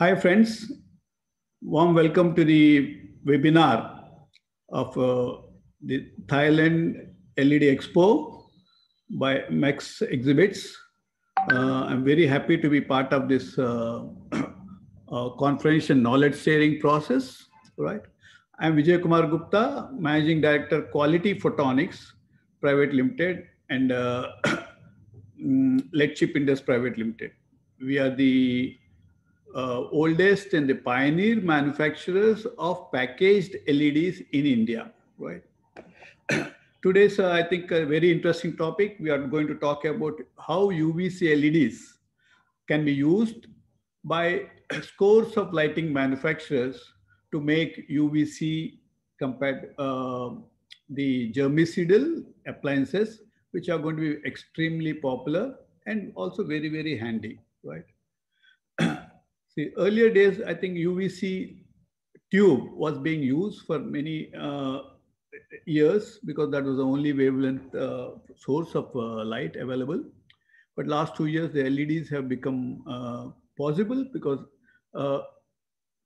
Hi, friends. Warm welcome to the webinar of the Thailand LED Expo by Max Exhibits. I'm very happy to be part of this conference and knowledge sharing process. Right. I'm Vijay Kumar Gupta, Managing Director, Quality Photonics Private Limited and Lead Chip Indus Private Limited. We are the oldest and the pioneer manufacturers of packaged LEDs in India, right? Today's, I think, a very interesting topic. We are going to talk about how UVC LEDs can be used by scores of lighting manufacturers to make UVC compared the germicidal appliances, which are going to be extremely popular and also very, very handy, right? See, earlier days, I think UVC tube was being used for many years because that was the only wavelength source of light available. But last 2 years, the LEDs have become possible because uh,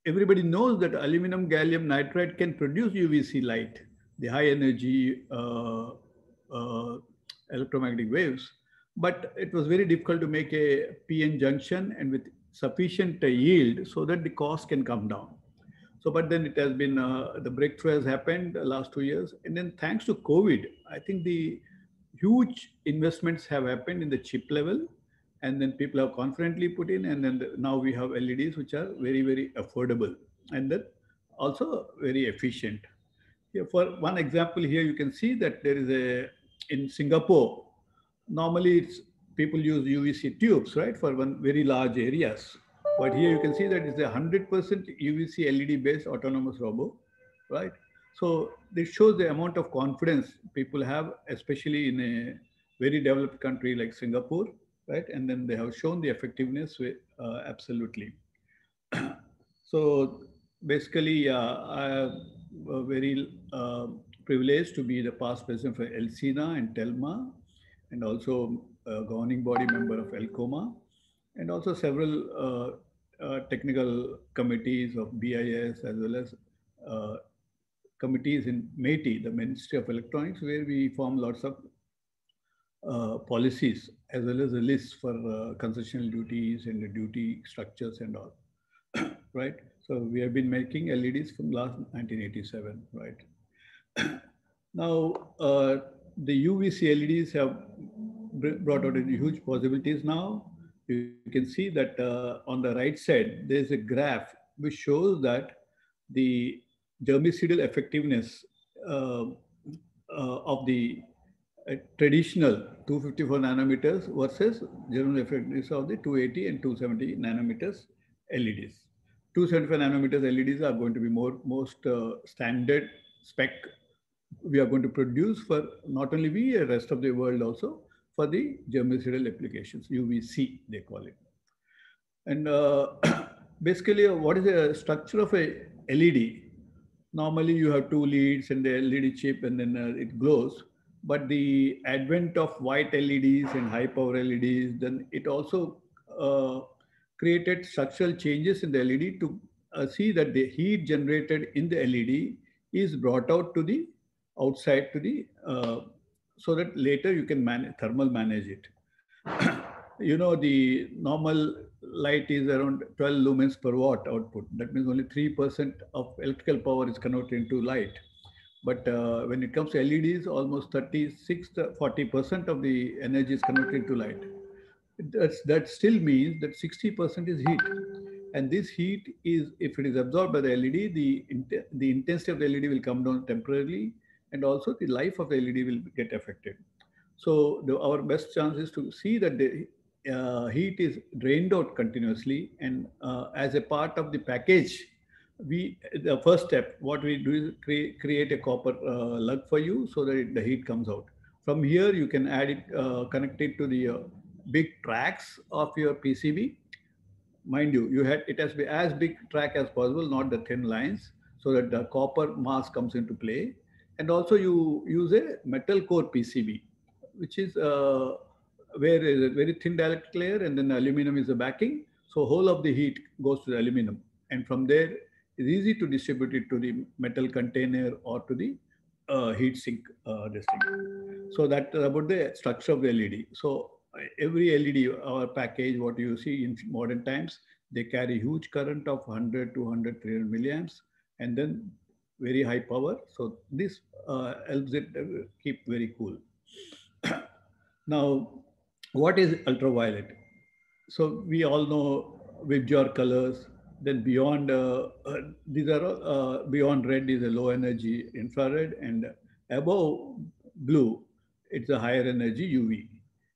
everybody knows that aluminum gallium nitride can produce UVC light, the high energy uh, electromagnetic waves. But it was very difficult to make a PN junction and with sufficient yield so that the cost can come down. So, but then it has been, the breakthrough has happened the last 2 years. And then thanks to COVID, I think the huge investments have happened in the chip level. And then people have confidently put in, and then now we have LEDs which are very, very affordable and then also very efficient. Here, for one example, here you can see that there is a, in Singapore, normally it's people use UVC tubes, right, for one very large areas. But here you can see that it's a 100% UVC LED based autonomous robot, right? So this shows the amount of confidence people have, especially in a very developed country like Singapore, right? And then they have shown the effectiveness with, absolutely. So basically, I am very privileged to be the past president for Elsina and Telma, and also a governing body member of Elcoma, and also several technical committees of BIS as well as uh, committees in MeitY, the Ministry of Electronics, where we form lots of policies as well as a list for concessional duties and the duty structures and all, right? So we have been making LEDs from last 1987, right? Now, the UVC LEDs have brought out huge possibilities now. You can see that on the right side, there's a graph which shows that the germicidal effectiveness uh, of the traditional 254 nanometers versus general effectiveness of the 280 and 270 nanometers LEDs. 275 nanometers LEDs are going to be most standard spec we are going to produce for not only we, the rest of the world also for the germicidal applications, UVC they call it. And basically, what is the structure of a LED? Normally, you have two leads and the LED chip, and then it glows. But the advent of white LEDs and high power LEDs, then it also uh, created structural changes in the LED to see that the heat generated in the LED is brought out to the outside to the so that later you can thermal manage it. You know, the normal light is around 12 lumens per watt output. That means only 3% of electrical power is converted into light. But when it comes to LEDs, almost 36 to 40% of the energy is converted into light. That still means that 60% is heat. And this heat is, if it is absorbed by the LED, the intensity of the LED will come down temporarily, and also the life of the LED will get affected. So our best chance is to see that the heat is drained out continuously, and as a part of the package, the first step what we do is create a copper lug for you so that the heat comes out. From here, you can add it, connect it to the big tracks of your PCB. Mind you, it has to be as big track as possible, not the thin lines, so that the copper mass comes into play. And also you use a metal core PCB, which is where is a very thin dielectric layer, and then aluminum is the backing. So whole of the heat goes to the aluminum, and from there it's easy to distribute it to the metal container or to the heat sink. This thing. So that about the structure of the LED. So every LED or package, what you see in modern times, they carry huge current of 100, 200, 300 milliamps, and then very high power. So this helps it keep very cool. Now, what is ultraviolet? So we all know Vibgyor colors. Then beyond these are beyond red is a low energy infrared, and above blue it's a higher energy UV.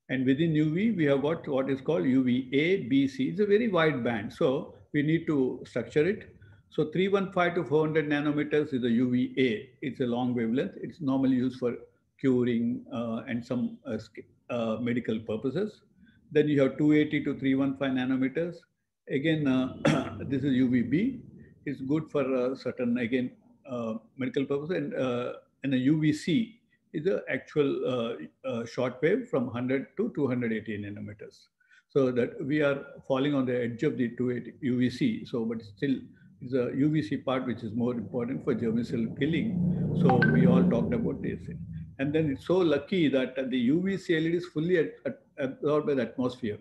And within UV we have got what is called UVA, BC. It's a very wide band, so we need to structure it. So 315 to 400 nanometers is a UVA. It's a long wavelength. It's normally used for curing and some medical purposes. Then you have 280 to 315 nanometers. Again, this is UVB. It's good for certain, again, medical purpose. And a UVC is the actual short wave from 100 to 280 nanometers. So that we are falling on the edge of the 280 UVC. So, but still, it's a UVC part which is more important for germicidal killing. So we all talked about this. And then it's so lucky that the UVC LED is fully absorbed by the atmosphere.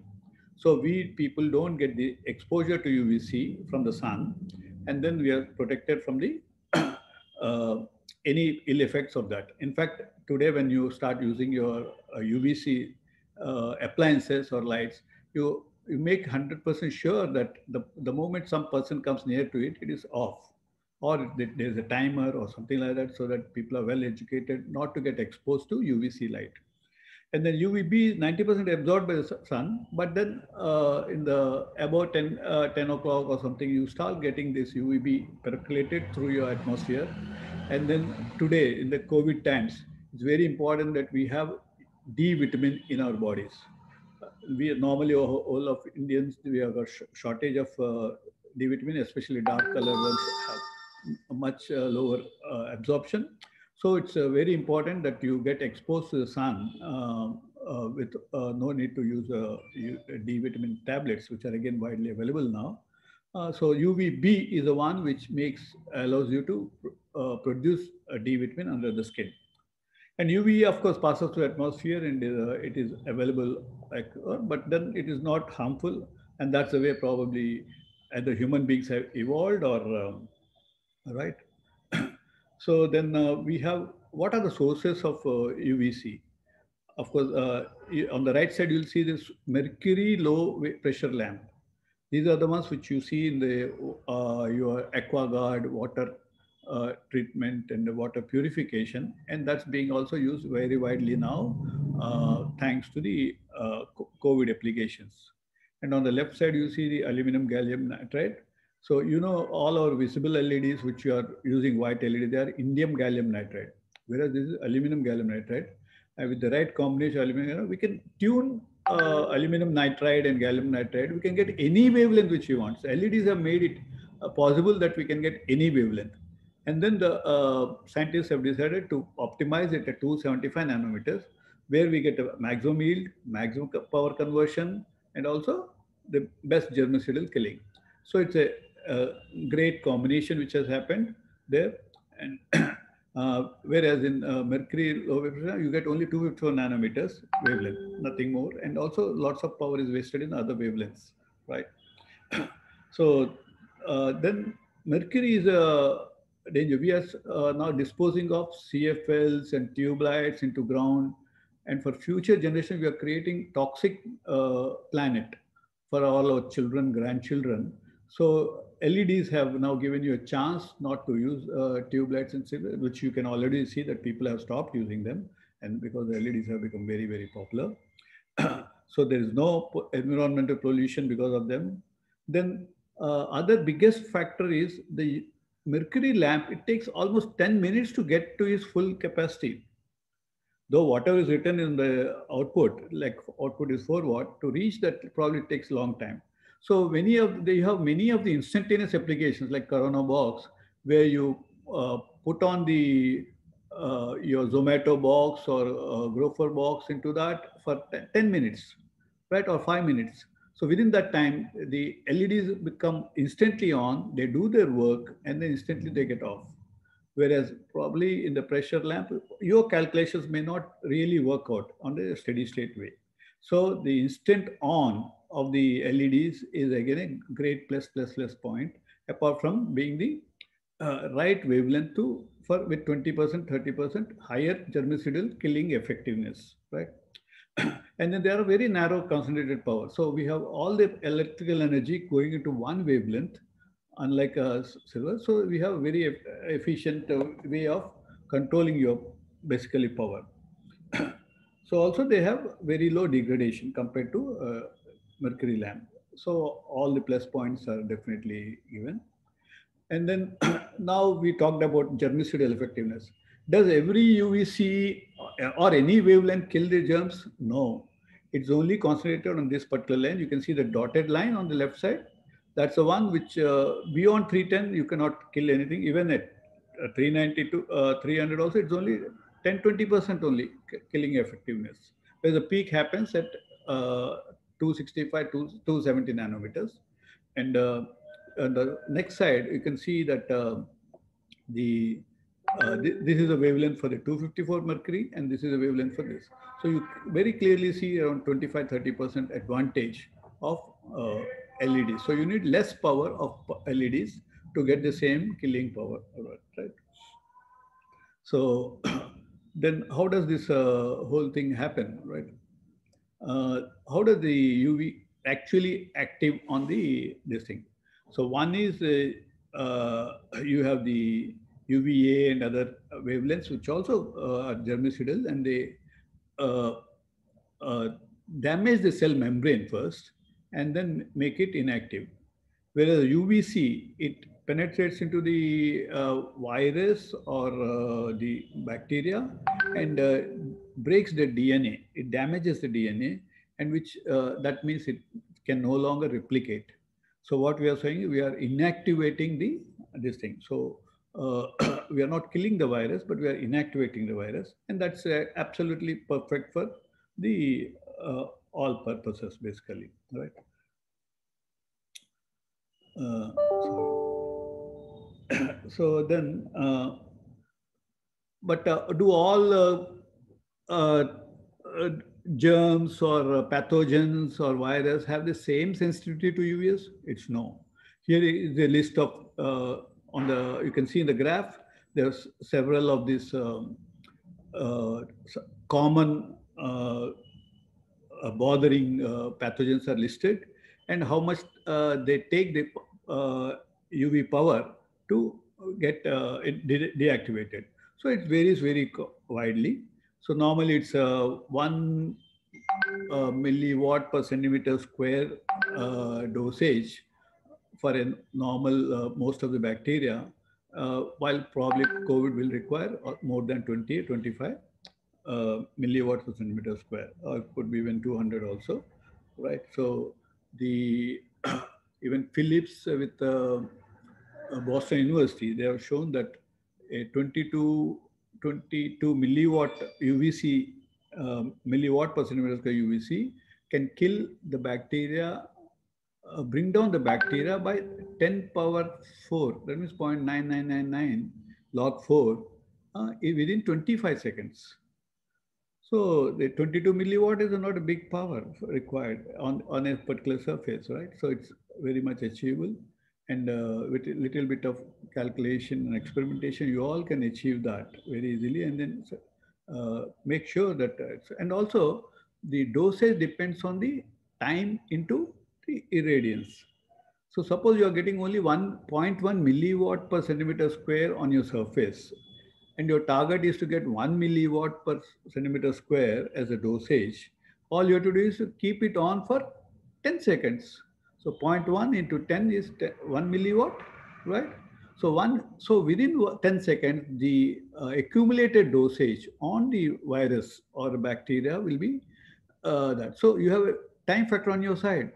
So we people don't get the exposure to UVC from the sun, and then we are protected from the uh, any ill effects of that. In fact, today when you start using your UVC appliances or lights, you make 100% sure that the moment some person comes near to it, it is off, or there's a timer or something like that, so that people are well educated not to get exposed to UVC light. And then UVB is 90% absorbed by the sun, but then in the about 10 o'clock or something, you start getting this UVB percolated through your atmosphere. And then today, in the COVID times, it's very important that we have D vitamin in our bodies. We normally, all of Indians, we have a shortage of D vitamin, especially dark color ones have a much lower absorption. So it's very important that you get exposed to the sun with no need to use D vitamin tablets, which are again widely available now. So UVB is the one which allows you to produce a D vitamin under the skin. And UV, of course, passes through atmosphere and it is available, like, but then it is not harmful, and that's the way probably either human beings have evolved or right. So then we have what are the sources of UVC? Of course, on the right side, you'll see this mercury low pressure lamp. These are the ones which you see in the your AquaGuard water treatment and the water purification, and that's being also used very widely now, thanks to the COVID applications. And on the left side, you see the aluminum gallium nitride. So you know all our visible LEDs, which you are using white LED, they are indium gallium nitride, whereas this is aluminum gallium nitride. And with the right combination of aluminum, we can tune aluminum nitride and gallium nitride. We can get any wavelength which we want. So LEDs have made it possible that we can get any wavelength. And then the scientists have decided to optimize it at 275 nanometers, where we get a maximum yield, maximum power conversion, and also the best germicidal killing. So it's a great combination which has happened there. And whereas in mercury low vapor, you get only 254 nanometers wavelength, nothing more. And also lots of power is wasted in other wavelengths, right? So then mercury is a danger. We are now disposing of CFLs and tube lights into ground. And for future generations, we are creating toxic planet for all our children, grandchildren. So LEDs have now given you a chance not to use tube lights and CFLs, which you can already see that people have stopped using them. And because the LEDs have become very, very popular. So there is no environmental pollution because of them. Then other biggest factor is the mercury lamp. It takes almost 10 minutes to get to its full capacity. Though whatever is written in the output, like output is 4 watt, to reach that probably takes a long time. So they have many of the instantaneous applications like Corona Box, where you put on the your Zomato box or Grofer box into that for 10 minutes, right, or 5 minutes. So within that time, the LEDs become instantly on, they do their work, and then instantly they get off. Whereas probably in the pressure lamp, your calculations may not really work out on a steady state way. So the instant on of the LEDs is again a great plus point, apart from being the right wavelength to for with 20%, 30% higher germicidal killing effectiveness, right? And then there are very narrow concentrated power. So we have all the electrical energy going into one wavelength, unlike a silver. So we have very efficient way of controlling your basically power. So also they have very low degradation compared to mercury lamp. So all the plus points are definitely given. And then now we talked about germicidal effectiveness. Does every UVC or any wavelength kill the germs? No. It's only concentrated on this particular line. You can see the dotted line on the left side. That's the one which beyond 310, you cannot kill anything. Even at 390 to 300 also, it's only 10-20% only killing effectiveness. Where the peak happens at 265 to 270 nanometers. And on the next side, you can see that the this is a wavelength for the 254 mercury, and this is a wavelength for this. So you very clearly see around 25-30% advantage of LEDs. So you need less power of LEDs to get the same killing power, right? So then how does this whole thing happen, right? How does the UV actually active on the this thing? So one is you have the UVA and other wavelengths, which also are germicidal, and they uh, uh, damage the cell membrane first, and then make it inactive. Whereas UVC, it penetrates into the virus or the bacteria and breaks the DNA. It damages the DNA, and which that means it can no longer replicate. So what we are saying, we are inactivating the this thing. So we are not killing the virus, but we are inactivating the virus, and that's absolutely perfect for the all purposes, basically, right? So then, but do all uh, uh, germs or pathogens or virus have the same sensitivity to UVS? It's no. Here is the list of on the you can see in the graph. There's several of these uh, common bothering pathogens are listed, and how much they take the UV power to get it deactivated. So it varies very widely. So normally it's 1 milliwatt per centimeter square dosage for a normal most of the bacteria, while probably COVID will require more than 20, 25 milliwatt per centimeter square, or it could be even 200 also, right? So the even Philips with Boston University, they have shown that a 22 milliwatt UVC, milliwatt per centimeter square UVC can kill the bacteria, bring down the bacteria by 10 power 4, that means 0.9999 log 4 within 25 seconds. So the 22 milliwatt is not a big power required on a particular surface, right? So it's very much achievable. And with a little bit of calculation and experimentation, you all can achieve that very easily. And then make sure that, and also the dosage depends on the time into the irradiance. So suppose you are getting only 1.1 milliwatt per centimeter square on your surface, and your target is to get 1 milliwatt per centimeter square as a dosage, all you have to do is to keep it on for 10 seconds. So 0.1 into 10 is 1 milliwatt, right? So within 10 seconds, the accumulated dosage on the virus or bacteria will be that. So you have a time factor on your side.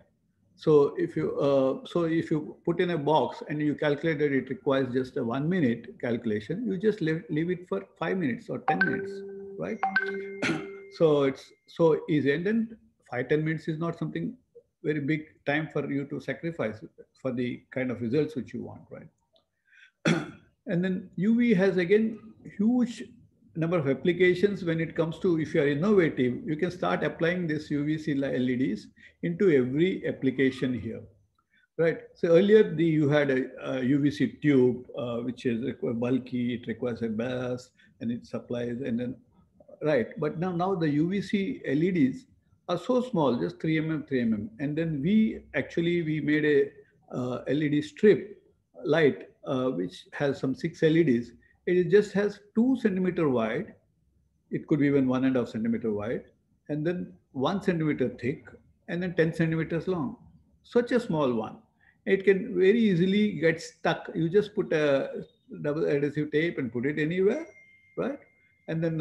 So if you put in a box and you calculate that it requires just a 1 minute calculation, you just leave it for 5 minutes or 10 minutes, right? So it's so easy, and then 5-10 minutes is not something very big time for you to sacrifice for the kind of results which you want, right? And then UV has again huge number of applications when it comes to, if you are innovative, you can start applying this UVC LEDs into every application here. Right. So earlier you had a UVC tube, which is bulky, it requires a base and it supplies, and then, right. But now the UVC LEDs are so small, just 3 mm, 3 mm. And then we made a LED strip light, which has some 6 LEDs. It just has 2 centimeter wide. It could be even 1.5 centimeter wide, and then 1 centimeter thick, and then 10 centimeters long. Such a small one. It can very easily get stuck. You just put a double adhesive tape and put it anywhere, right? And then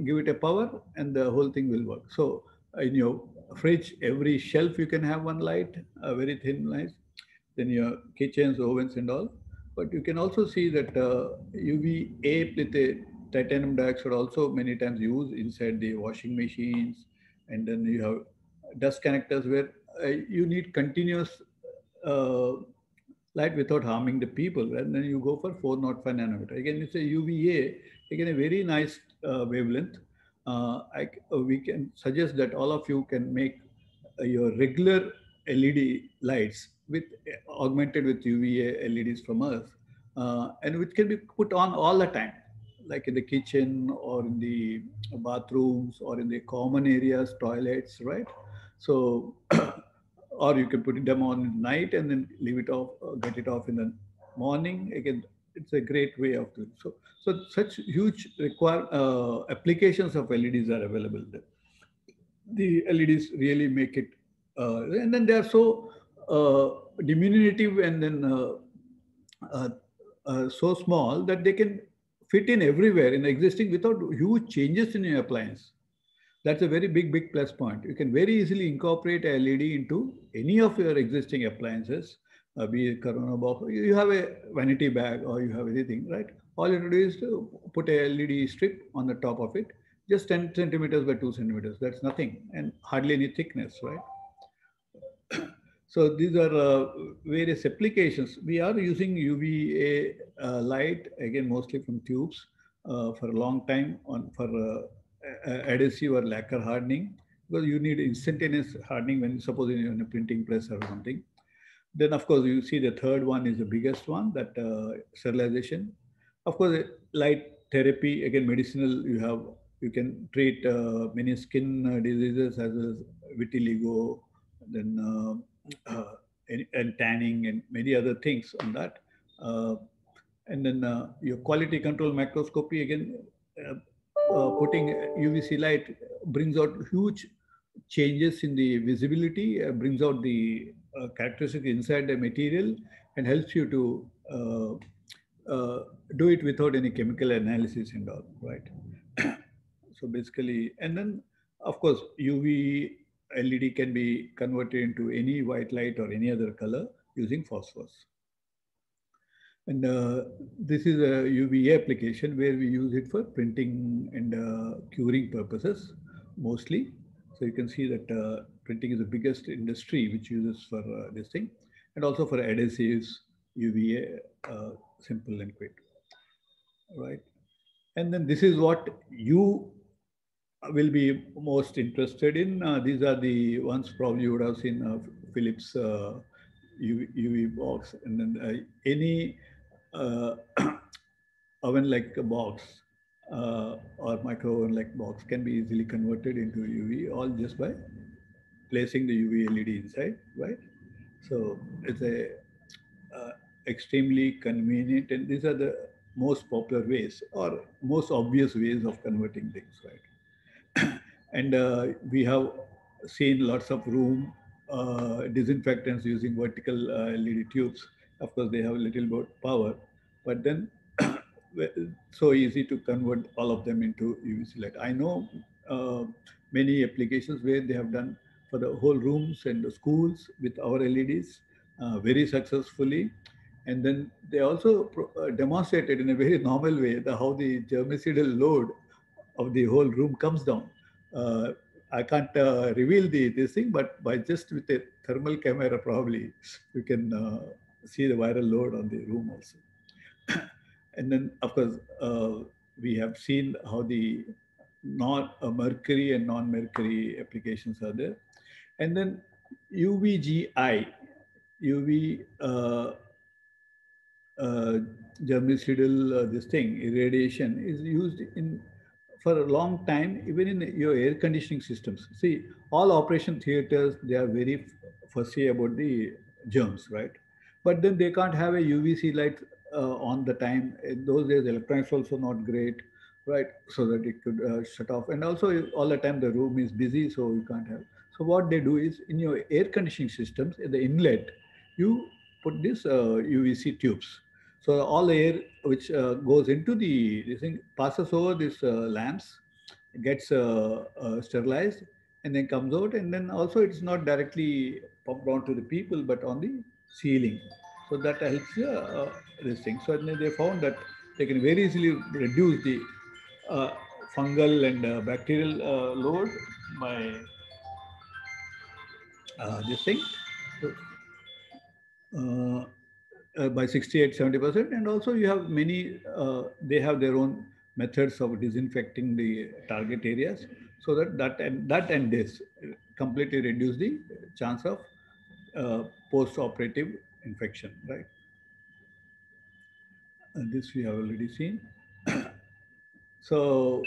give it a power, and the whole thing will work. So in your fridge, every shelf you can have one light, a very thin light. Then your kitchens, ovens, and all. But you can also see that UVA with a titanium dioxide also many times used inside the washing machines, and then you have dust connectors where you need continuous uh, light without harming the people, and then you go for 405 nanometer. Again, it's a UVA, again a very nice wavelength. We can suggest that all of you can make your regular LED lights with augmented with UVA LEDs from us, and which can be put on all the time, like in the kitchen or in the bathrooms or in the common areas, toilets, right? So, or you can put them on at night and then leave it off, get it off in the morning. Again, it's a great way of doing so. So, such huge applications of LEDs are available there. The LEDs really make it, and then they are so diminutive, and then uh, so small that they can fit in everywhere in existing without huge changes in your appliance. That's a very big plus point. You can very easily incorporate a LED into any of your existing appliances, be it Corona box. You have a vanity bag or you have anything, right? All you have to do is to put a LED strip on the top of it, just 10 centimeters by 2 centimeters. That's nothing, and hardly any thickness, right? So these are various applications. We are using UVA light, again, mostly from tubes for a long time on for adhesive or lacquer hardening, because you need instantaneous hardening when suppose you're in a printing press or something. Then, of course, you see the third one is the biggest one, that sterilization. Of course, light therapy, again, medicinal, you can treat many skin diseases as well as vitiligo, then and tanning and many other things on that. Uh, and then your quality control microscopy, again, putting UVC light brings out huge changes in the visibility, brings out the characteristics inside the material, and helps you to do it without any chemical analysis and all, right? So basically, and then of course, UV LED can be converted into any white light or any other color using phosphorus. And this is a UVA application where we use it for printing and curing purposes mostly. So you can see that printing is the biggest industry which uses for this thing, and also for adhesives, UVA, simple and quick, right? And then this is what you will be most interested in. These are the ones probably you would have seen Philips UV box, and then any uh, oven like a box or micro oven like box can be easily converted into UV, all just by placing the UV LED inside, right? So it's a extremely convenient, and these are the most popular ways or most obvious ways of converting things, right? And we have seen lots of room disinfectants using vertical LED tubes. Of course, they have a little bit power, but then so easy to convert all of them into UVC light. I know uh, many applications where they have done for the whole rooms and the schools with our LEDs very successfully. And then they also demonstrated in a very normal way how the germicidal load of the whole room comes down. Uh, I can't reveal this thing, but by just with a thermal camera, probably you can see the viral load on the room also. And then, of course, we have seen how the mercury and non-mercury applications are there. And then UVGI, UV uh, germicidal this thing irradiation is used in for a long time, even in your air conditioning systems. See, all operation theaters, they are very fussy about the germs, right? But then they can't have a UVC light on the time. In those days, electronics also not great, right? So that it could shut off. And also all the time the room is busy, so you can't have. So what they do is in your air conditioning systems, in the inlet, you put this UVC tubes. So all the air which goes into the this thing passes over these lamps, gets sterilized, and then comes out. And then also it's not directly pumped onto the people, but on the ceiling. So that helps this thing. So then they found that they can very easily reduce the uh, fungal and bacterial load by this thing. So, by 68-70%. And also you have many they have their own methods of disinfecting the target areas, so that and this completely reduce the chance of post-operative infection, right? And this we have already seen. So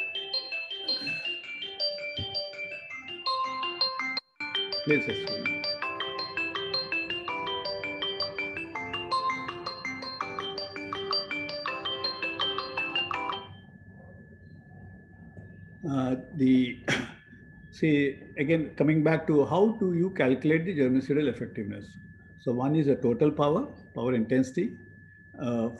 please explain. The see again, coming back to how do you calculate the germicidal effectiveness. So one is a total power intensity,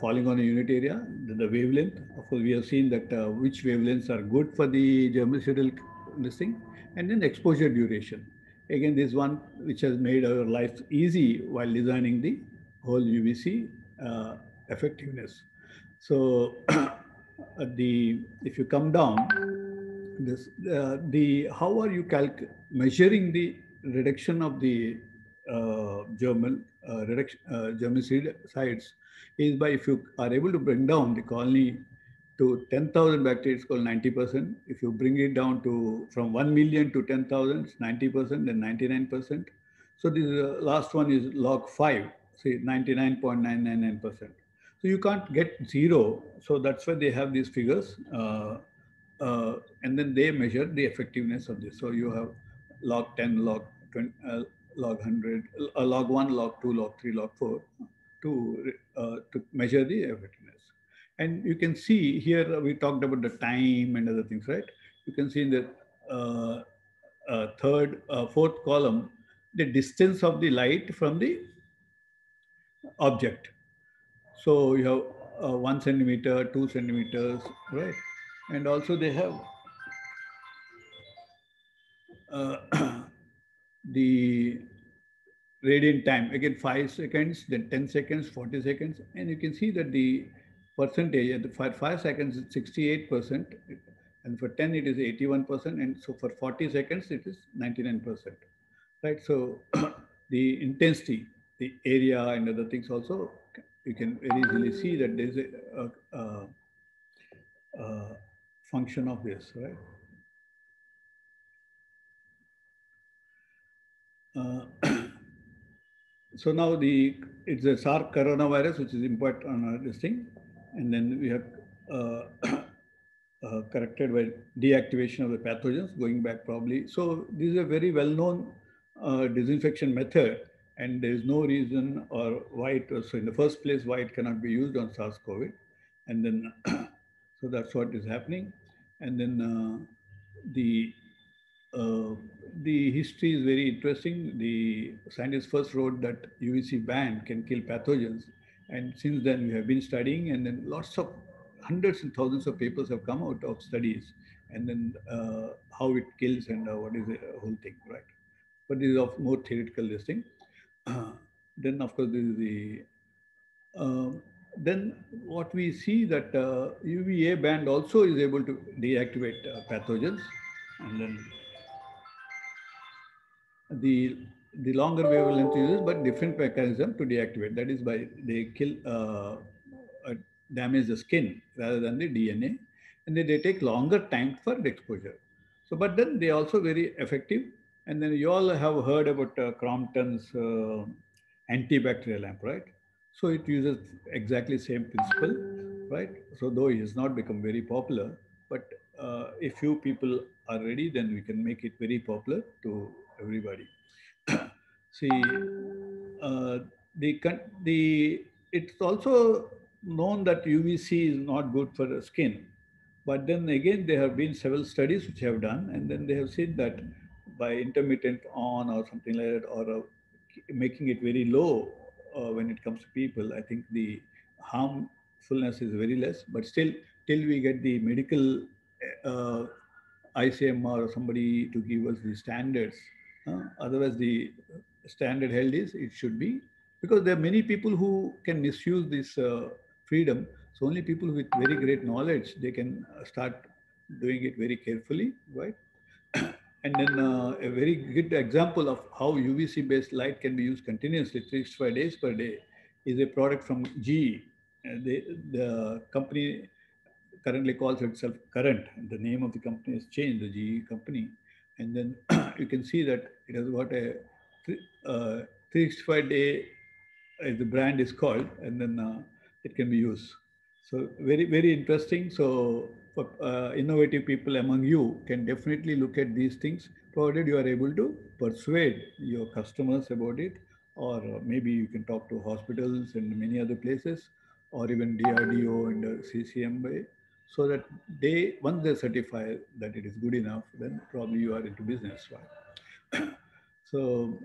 falling on a unit area, the wavelength. Of course, we have seen that which wavelengths are good for the germicidal listing, and then exposure duration. Again, this one which has made our life easy while designing the whole UVC effectiveness. So the if you come down, this the how are you measuring the reduction of the germicide sites is by if you are able to bring down the colony to 10,000 bacteria, it's called 90%. If you bring it down to from 1 million to 10,000, it's 90% and 99%. So this last one is log 5, say 99.999%. So you can't get zero. So that's why they have these figures. And then they measure the effectiveness of this. So you have log 10, log 20, log 100, log 1, log 2, log 3, log 4 to measure the effectiveness. And you can see here, we talked about the time and other things, right? You can see in the fourth column, the distance of the light from the object. So you have 1 centimeter, 2 centimeters, right? And also they have the radiant time, again 5 seconds, then 10 seconds, 40 seconds. And you can see that the percentage for 5 seconds is 68%, and for 10 it is 81%, and so for 40 seconds it is 99%, right? So the intensity, the area and other things also, you can very easily see that there is a function of this, right? So now it's a SARS coronavirus, which is important on this thing. And then we have corrected by deactivation of the pathogens going back probably. So this is a very well-known disinfection method, and there is no reason or why it was, so in the first place, why it cannot be used on SARS-CoV. And then, so that's what is happening. And then the history is very interesting. The scientists first wrote that UVC band can kill pathogens. And since then we have been studying, and then lots of hundreds and thousands of papers have come out of studies, and then how it kills and what is the whole thing, right? But this is of more theoretical this thing. Then of course this is the, then what we see that UVA band also is able to deactivate pathogens. And then the longer wavelength uses, but different mechanism to deactivate. That is by they kill, uh, damage the skin rather than the DNA, and then they take longer time for the exposure. So, but then they also very effective. And then you all have heard about Crompton's antibacterial lamp, right? So it uses exactly same principle, right? So though it has not become very popular, but if few people are ready, then we can make it very popular to everybody. See, the it's also known that UVC is not good for the skin, but then again there have been several studies which have done, and then they have seen that by intermittent on or something like that, or making it very low when it comes to people, I think the harmfulness is very less. But still, till we get the medical uh, ICMR or somebody to give us the standards. Otherwise, the standard held is it should be, because there are many people who can misuse this freedom. So only people with very great knowledge, they can start doing it very carefully, right? And then a very good example of how UVC based light can be used continuously, 365 days per day, is a product from GE. The company currently calls itself Current. The name of the company has changed, the GE company. And then you can see that it has got a 365 day, the brand is called, and then it can be used. So very, very interesting. So for innovative people among you can definitely look at these things, provided you are able to persuade your customers about it, or maybe you can talk to hospitals and many other places, or even DRDO and CCMA, so that they, once they certify that it is good enough, then probably you are into business, right? So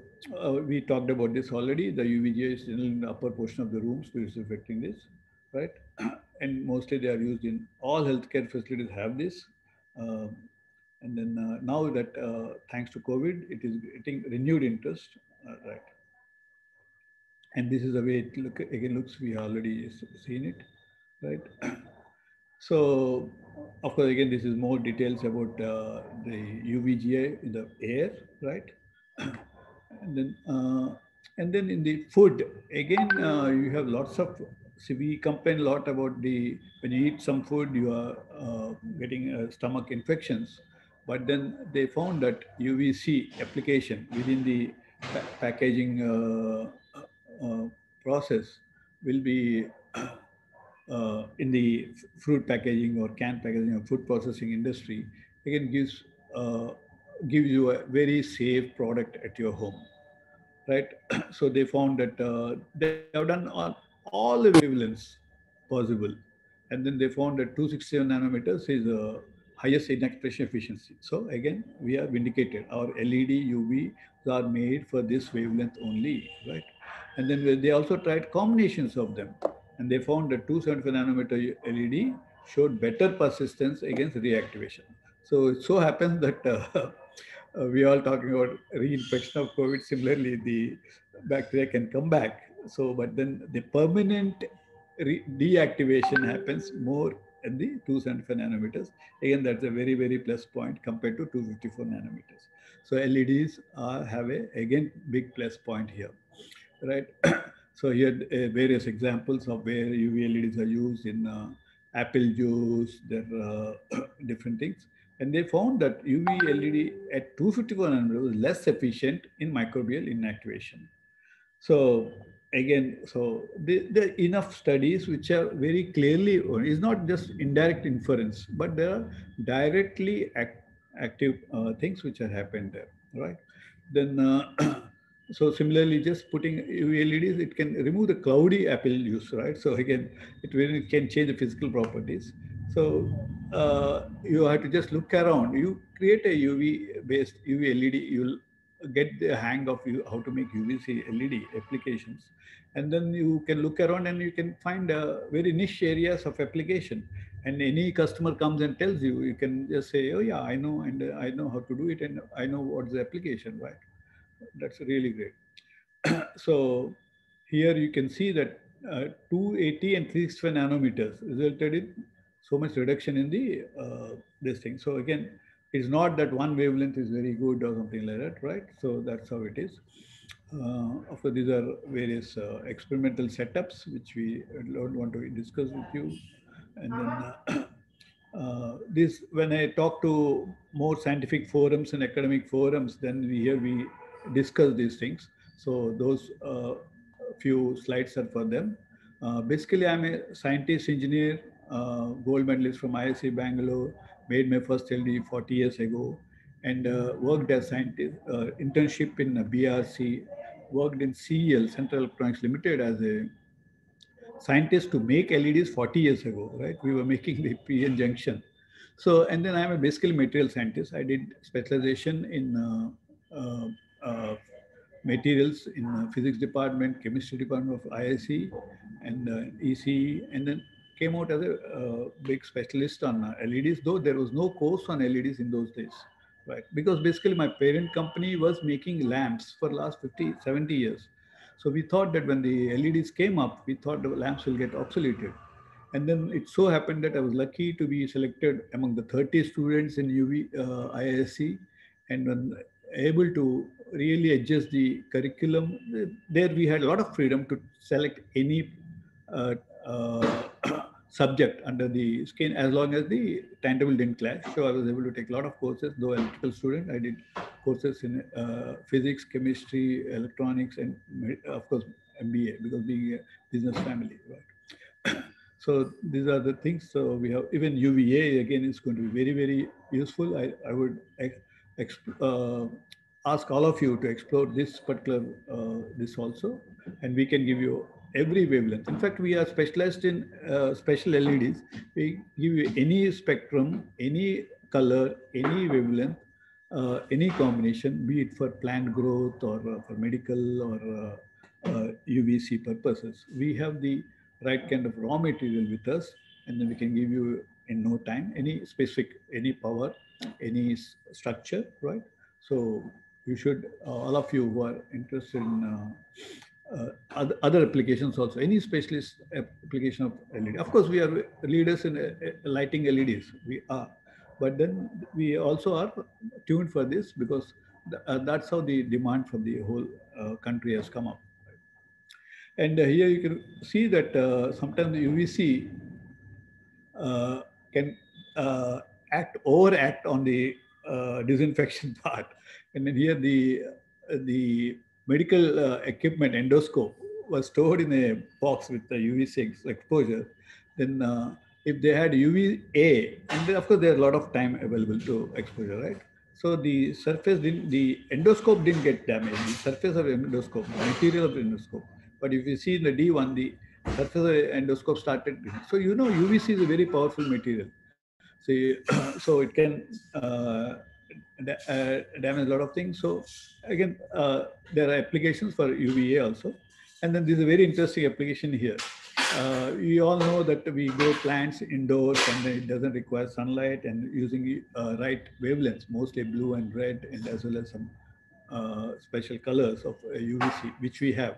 we talked about this already. The UVGA is in the upper portion of the rooms, which is affecting this, right? And mostly they are used in all healthcare facilities have this. Um, and then now that thanks to COVID, it is getting renewed interest, right? And this is the way it again looks. We already seen it, right? So, of course, again, this is more details about the UVGA in the air, right? And then, in the food, again, you have lots of. See, we complain a lot about the when you eat some food, you are getting stomach infections. But then they found that UVC application within the packaging process will be in the fruit packaging or can packaging or food processing industry, again uh, gives you a very safe product at your home, right? So they found that they have done all the wavelengths possible, and then they found that 267 nanometers is the highest in expression efficiency. So again, we are vindicated. Our LED UV are made for this wavelength only, right? And then they also tried combinations of them, and they found that 275 nanometer LED showed better persistence against reactivation. So it so happens that we are all talking about reinfection of COVID. Similarly, the bacteria can come back. So, but then the permanent deactivation happens more at the 275 nanometers. Again, that's a very, very plus point compared to 254 nanometers. So LEDs have a, again, big plus point here, right? So here various examples of where UV LEDs are used in apple juice, there are different things. And they found that UV LED at 254 nanometers was less efficient in microbial inactivation. So again, so there are enough studies which are very clearly, it's not just indirect inference, but there are directly active things which are happened there, right? Then, so similarly, just putting UV LEDs, it can remove the cloudy apple use, right? So again, it really can change the physical properties. So you have to just look around. You create a UV-based UV LED, you'll get the hang of how to make UVC LED applications. And then you can look around and you can find very niche areas of application. And any customer comes and tells you, you can just say, oh yeah, I know, and I know how to do it, and I know what's the application, right? That's really great. So here you can see that 280 and 365 nanometers resulted in so much reduction in the this thing. So again, it's not that one wavelength is very good or something like that, right? So that's how it is. Of course, these are various experimental setups which we don't want to discuss with you. And then this, when I talk to more scientific forums and academic forums, then we discuss these things. So those few slides are for them. Basically, I'm a scientist engineer, gold medalist from IISc Bangalore, made my first LD 40 years ago, and worked as scientist, internship in BRC, worked in CEL, Central Electronics Limited, as a scientist to make LEDs 40 years ago, right? We were making the PN junction. So, and then I'm a basically material scientist. I did specialization in materials in physics department, chemistry department of IIC and ECE, and then came out as a big specialist on LEDs, though there was no course on LEDs in those days, right? Because basically my parent company was making lamps for last 50, 70 years. So we thought that when the LEDs came up, we thought the lamps will get obsoleted. And then it so happened that I was lucky to be selected among the 30 students in UV IISc, and when able to really adjust the curriculum, there we had a lot of freedom to select any uh, uh, subject under the skin as long as the timetable didn't clash. So I was able to take a lot of courses. Though electrical student, I did courses in physics, chemistry, electronics, and of course MBA, because being a business family, right? So these are the things. So we have even UVA again is going to be very, very useful. I would ask all of you to explore this particular this also, and we can give you every wavelength. In fact, we are specialized in special LEDs. We give you any spectrum, any color, any wavelength, any combination, be it for plant growth or for medical or UVC purposes. We have the right kind of raw material with us, and then we can give you in no time any specific, any power, any structure, right? So you should, all of you who are interested in other applications also, any specialist application of LED. Of course, we are leaders in lighting LEDs, we are, but then we also are tuned for this because that's how the demand from the whole country has come up. And here you can see that sometimes the UVC can overact on the disinfection part. And then here the medical equipment endoscope was stored in a box with the UV6 exposure. Then if they had UVA, and then of course there's a lot of time available to exposure, right? So the surface didn't, the endoscope didn't get damaged, the surface of the endoscope, the material of the endoscope. But if you see in the D1, the surface of the endoscope started. So you know UVC is a very powerful material. See, so it can damage a lot of things. So again, there are applications for UVA also. And then there's a very interesting application here. We all know that we grow plants indoors and it doesn't require sunlight, and using right wavelengths, mostly blue and red, and as well as some special colors of UVC, which we have.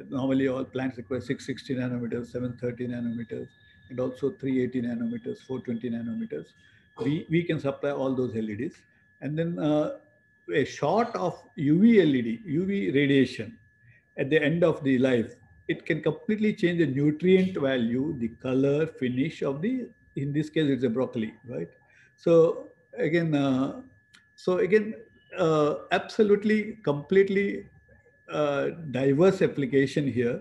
Normally, all plants require 660 nanometers, 730 nanometers, and also 380 nanometers, 420 nanometers. We can supply all those LEDs. And then a shot of UV LED, UV radiation at the end of the life, it can completely change the nutrient value, the color, finish of the, in this case, it's a broccoli, right? So again, absolutely, completely diverse application here,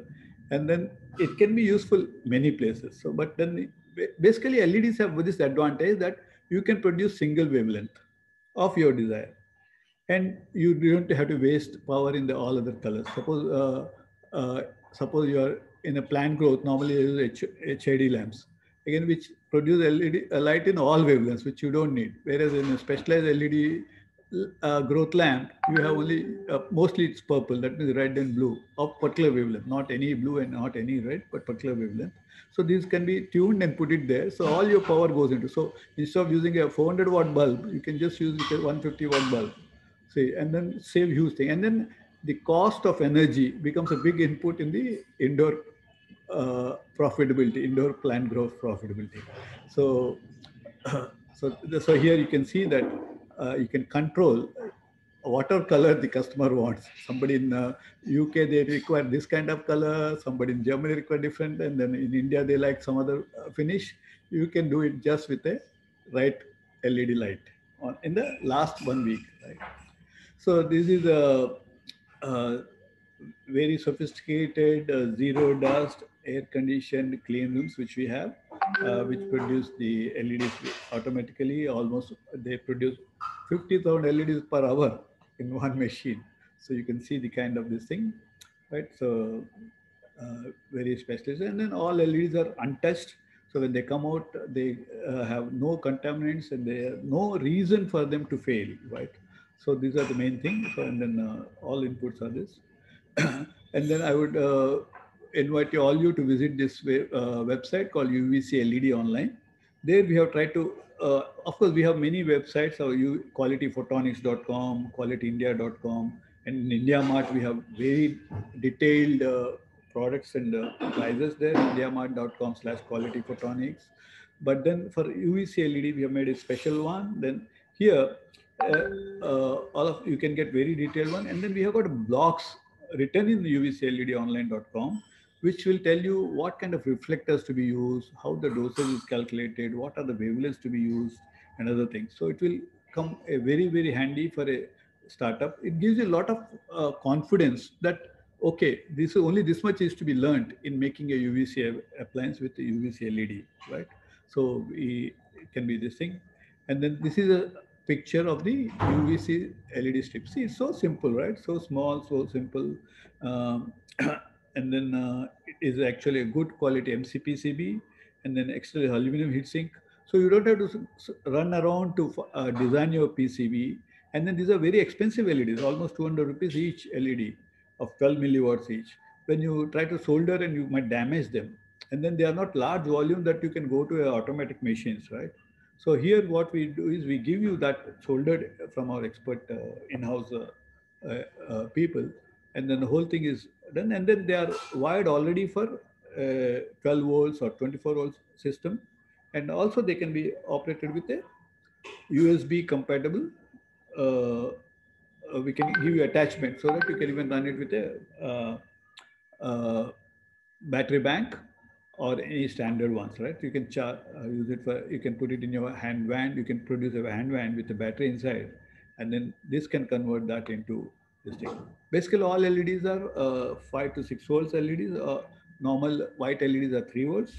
and then it can be useful many places. So, but then basically LEDs have this advantage that you can produce single wavelength of your desire, and you don't have to waste power in the all other colors. Suppose you are in a plant growth, normally there is HID lamps, again, which produce LED light in all wavelengths, which you don't need. Whereas in a specialized LED growth lamp, you have only, mostly it's purple, that means red and blue of particular wavelength, not any blue and not any red, but particular wavelength. So these can be tuned and put it there. So all your power goes into, so instead of using a 400 watt bulb, you can just use a 150 watt bulb. See, and then save huge thing. And then the cost of energy becomes a big input in the indoor profitability, indoor plant growth profitability. So, so here you can see that you can control whatever color the customer wants. Somebody in UK, they require this kind of color. Somebody in Germany require different. And then in India, they like some other finish. You can do it just with a right LED light in the last 1 week. Right? So this is a very sophisticated zero dust air conditioned clean rooms which we have, which produce the LEDs automatically. Almost they produce 50,000 LEDs per hour in one machine. So you can see the kind of this thing, right? So very specialist, and then all LEDs are untouched. So when they come out, they have no contaminants, and they have no reason for them to fail, right? So these are the main things. So, and then all inputs are this. And then I would invite you all you to visit this website called UVC LED Online. There we have tried to, of course, we have many websites, so qualityphotonics.com, qualityindia.com, and in India Mart we have very detailed products and prices there, indiamart.com/qualityphotonics. But then for UVC LED, we have made a special one. Then here, all of you can get very detailed one. And then we have got blocks written in uvcledonline.com, which will tell you what kind of reflectors to be used, how the dosage is calculated, what are the wavelengths to be used, and other things. So it will come a very, very handy for a startup. It gives you a lot of confidence that, okay, this only this much is to be learned in making a UVC appliance with the UVC LED, right? So it can be this thing. And then this is a picture of the UVC LED strip. See, it's so simple, right? So small, so simple. And then it is actually a good quality MCPCB, and then extra aluminum heatsink. So you don't have to run around to design your PCB. And then these are very expensive LEDs, almost 200 rupees each LED of 12 milliwatts each. When you try to solder, and you might damage them. And then they are not large volume that you can go to automatic machines, right? So here what we do is we give you that soldered from our expert in-house people, and then the whole thing is done, and then they are wired already for 12 volts or 24 volts system, and also they can be operated with a USB compatible. We can give you attachment so that you can even run it with a battery bank or any standard ones, right? You can use it for, you can put it in your hand van, you can produce a hand van with a battery inside, and then this can convert that into this thing. Basically, all LEDs are 5 to 6 volts LEDs. Normal white LEDs are 3 volts,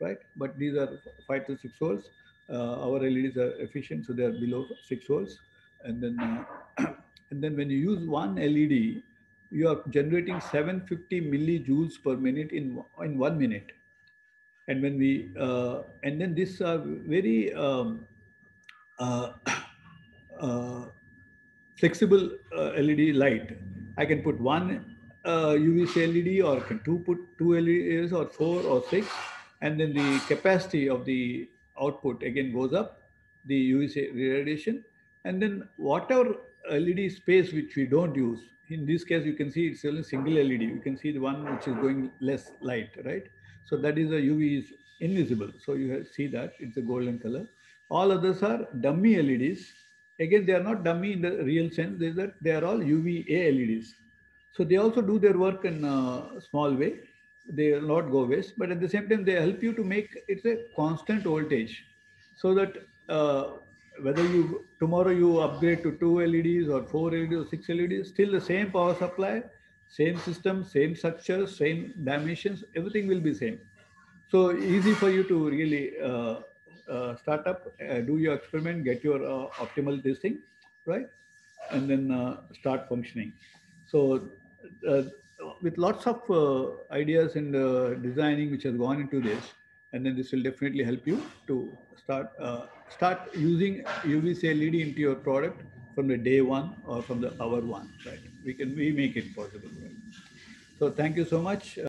right? But these are 5 to 6 volts. Our LEDs are efficient, so they are below 6 volts. And then, and then when you use one LED, you are generating 750 millijoules per minute in 1 minute. And when we, and then this very uh, flexible LED light. I can put one UVC LED, or can put two LEDs, or 4 or 6, and then the capacity of the output again goes up, the UVC radiation, and then whatever LED space which we don't use. In this case, you can see it's only single LED. You can see the one which is going less light, right? So that is a UV is invisible. So you see that it's a golden color. All others are dummy LEDs. Again, they are not dummy in the real sense. They are all UVA LEDs. So they also do their work in a small way. They will not go waste, but at the same time, they help you to make it's a constant voltage, so that whether you tomorrow you upgrade to 2 LEDs or 4 LEDs or 6 LEDs, still the same power supply, same system, same structure, same dimensions, everything will be same. So easy for you to really start up, do your experiment, get your optimal this thing, right? And then start functioning. So uh, with lots of ideas and designing which has gone into this, and then this will definitely help you to start using UVC LED into your product from the day one or from the hour one, right? We make it possible. Right? So thank you so much.